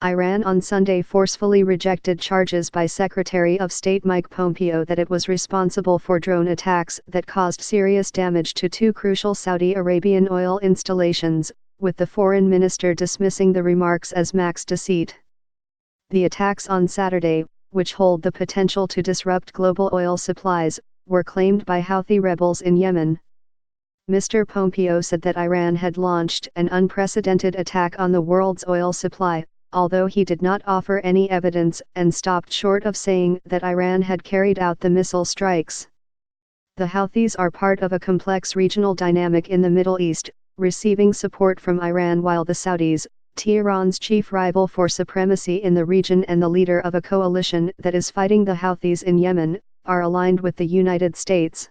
Iran on Sunday forcefully rejected charges by Secretary of State Mike Pompeo that it was responsible for drone attacks that caused serious damage to two crucial Saudi Arabian oil installations, with the foreign minister dismissing the remarks as max deceit. The attacks on Saturday, which hold the potential to disrupt global oil supplies, were claimed by Houthi rebels in Yemen. Mr. Pompeo said that Iran had launched an unprecedented attack on the world's oil supply, although he did not offer any evidence and stopped short of saying that Iran had carried out the missile strikes. The Houthis are part of a complex regional dynamic in the Middle East, receiving support from Iran while the Saudis, Tehran's chief rival for supremacy in the region and the leader of a coalition that is fighting the Houthis in Yemen, are aligned with the United States.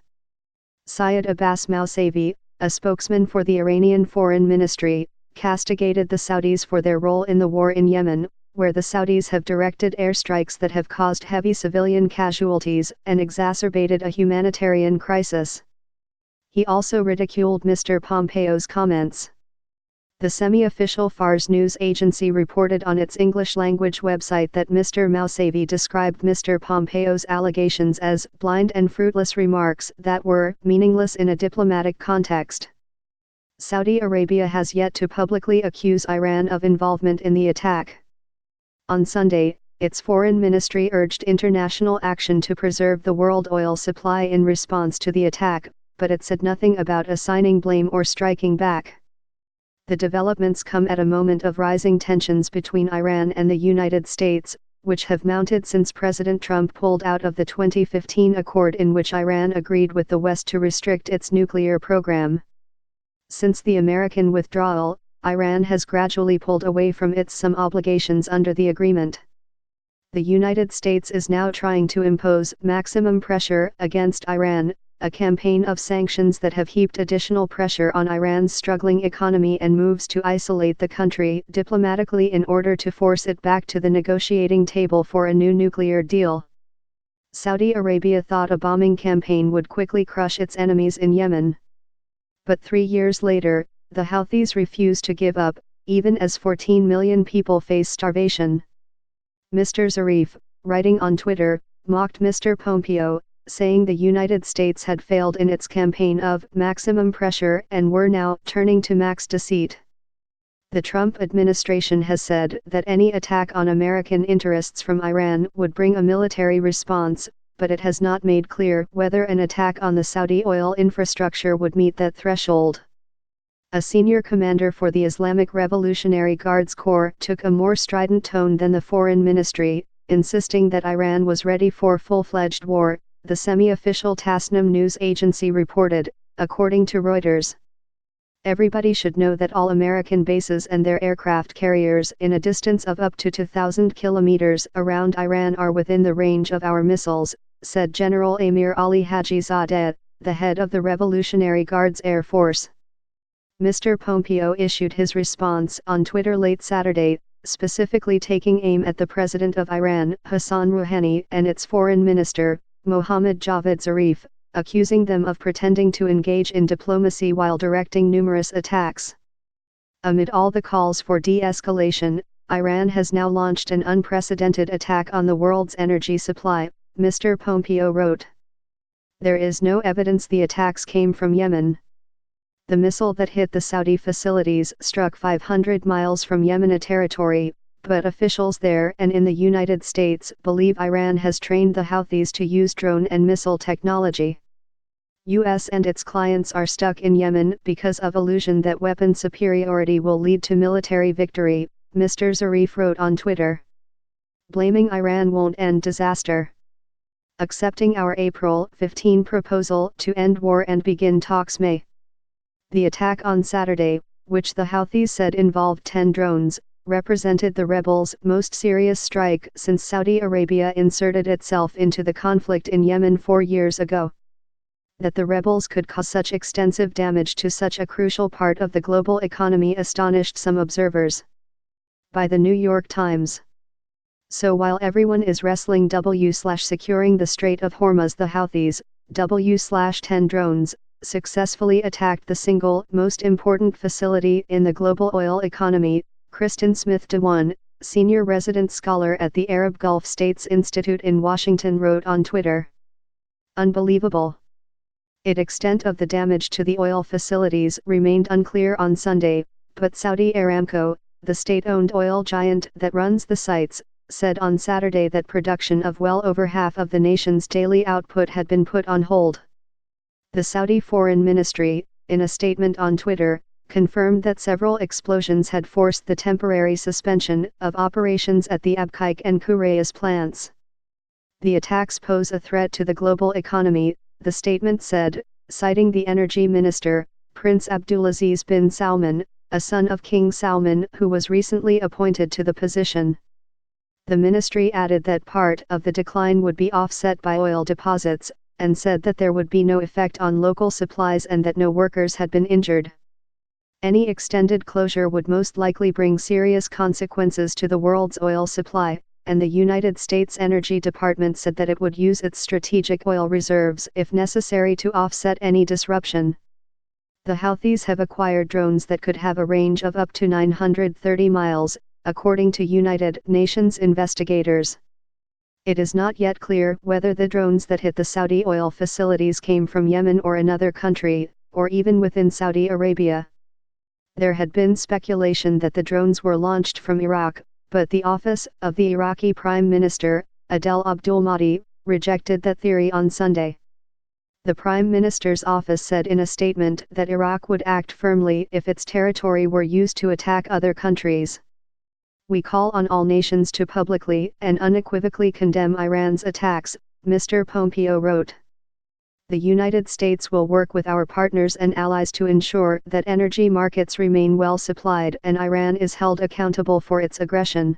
Syed Abbas Mousavi, a spokesman for the Iranian Foreign Ministry, castigated the Saudis for their role in the war in Yemen, where the Saudis have directed airstrikes that have caused heavy civilian casualties and exacerbated a humanitarian crisis. He also ridiculed Mr. Pompeo's comments. The semi-official Fars news agency reported on its English-language website that Mr. Mousavi described Mr. Pompeo's allegations as blind and fruitless remarks that were meaningless in a diplomatic context. Saudi Arabia has yet to publicly accuse Iran of involvement in the attack. On Sunday, its foreign ministry urged international action to preserve the world oil supply in response to the attack, but it said nothing about assigning blame or striking back. The developments come at a moment of rising tensions between Iran and the United States, which have mounted since President Trump pulled out of the 2015 accord in which Iran agreed with the West to restrict its nuclear program. Since the American withdrawal, Iran has gradually pulled away from some obligations under the agreement. The United States is now trying to impose maximum pressure against Iran, a campaign of sanctions that have heaped additional pressure on Iran's struggling economy and moves to isolate the country diplomatically in order to force it back to the negotiating table for a new nuclear deal. Saudi Arabia thought a bombing campaign would quickly crush its enemies in Yemen. But 3 years later, the Houthis refuse to give up, even as 14 million people face starvation. Mr. Zarif, writing on Twitter, mocked Mr. Pompeo, saying the United States had failed in its campaign of maximum pressure and were now turning to max deceit. The Trump administration has said that any attack on American interests from Iran would bring a military response, but it has not made clear whether an attack on the Saudi oil infrastructure would meet that threshold. A senior commander for the Islamic Revolutionary Guards Corps took a more strident tone than the foreign ministry, insisting that Iran was ready for full-fledged war, the semi-official Tasnim news agency reported, according to Reuters. Everybody should know that all American bases and their aircraft carriers in a distance of up to 2,000 kilometers around Iran are within the range of our missiles, said General Amir Ali Hajizadeh, the head of the Revolutionary Guards Air Force. Mr. Pompeo issued his response on Twitter late Saturday, specifically taking aim at the president of Iran, Hassan Rouhani, and its foreign minister, Mohammad Javad Zarif, accusing them of pretending to engage in diplomacy while directing numerous attacks. Amid all the calls for de-escalation, Iran has now launched an unprecedented attack on the world's energy supply, Mr. Pompeo wrote. There is no evidence the attacks came from Yemen. The missile that hit the Saudi facilities struck 500 miles from Yemeni territory, but officials there and in the United States believe Iran has trained the Houthis to use drone and missile technology. U.S. and its clients are stuck in Yemen because of illusion that weapon superiority will lead to military victory, Mr. Zarif wrote on Twitter. Blaming Iran won't end disaster. Accepting our April 15 proposal to end war and begin talks may. The attack on Saturday, which the Houthis said involved 10 drones, represented the rebels' most serious strike since Saudi Arabia inserted itself into the conflict in Yemen 4 years ago. That the rebels could cause such extensive damage to such a crucial part of the global economy astonished some observers. By the New York Times. So while everyone is wrestling securing the Strait of Hormuz, the Houthis, 10 drones, successfully attacked the single most important facility in the global oil economy, Kristen Smith DeWan, senior resident scholar at the Arab Gulf States Institute in Washington, wrote on Twitter. Unbelievable. The extent of the damage to the oil facilities remained unclear on Sunday, but Saudi Aramco, the state-owned oil giant that runs the sites, said on Saturday that production of well over half of the nation's daily output had been put on hold. The Saudi Foreign Ministry, in a statement on Twitter, confirmed that several explosions had forced the temporary suspension of operations at the Abqaiq and Kurayas plants. The attacks pose a threat to the global economy, the statement said, citing the energy minister, Prince Abdulaziz bin Salman, a son of King Salman who was recently appointed to the position. The ministry added that part of the decline would be offset by oil deposits, and said that there would be no effect on local supplies and that no workers had been injured. Any extended closure would most likely bring serious consequences to the world's oil supply, and the United States Energy Department said that it would use its strategic oil reserves if necessary to offset any disruption. The Houthis have acquired drones that could have a range of up to 930 miles, according to United Nations investigators. It is not yet clear whether the drones that hit the Saudi oil facilities came from Yemen or another country, or even within Saudi Arabia. There had been speculation that the drones were launched from Iraq, but the office of the Iraqi Prime Minister, Adel Abdul-Mahdi, rejected that theory on Sunday. The Prime Minister's office said in a statement that Iraq would act firmly if its territory were used to attack other countries. We call on all nations to publicly and unequivocally condemn Iran's attacks, Mr. Pompeo wrote. The United States will work with our partners and allies to ensure that energy markets remain well supplied and Iran is held accountable for its aggression.